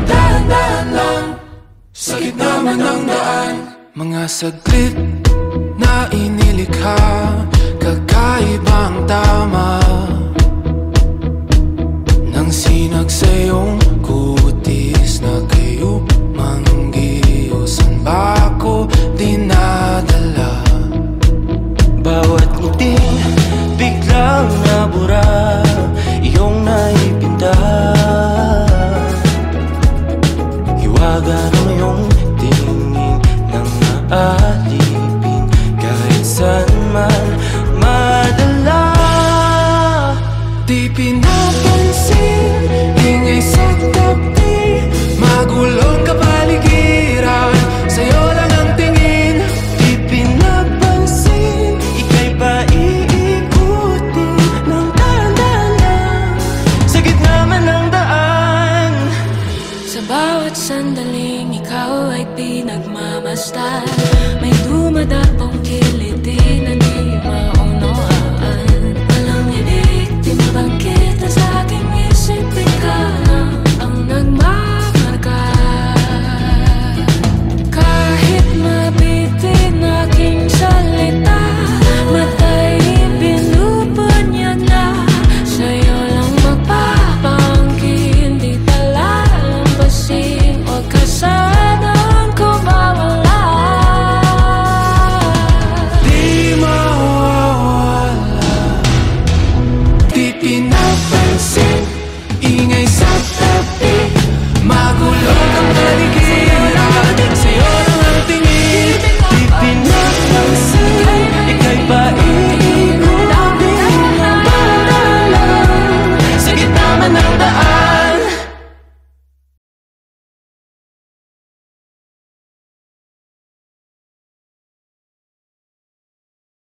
Dahan-dahan lang, sa gitna man ng daan. Mga saglit na inilikha, kakaibang tama nang sinag sa iyong kutis na kayo manggiusan ba ako dinadala? Bawat ngiti biglang nabura, iyong naipinta. Hiwaga ng iyong tingin nang maalipin, kahit saan man madala. Di pinapansin, ingay sa tabi, magulo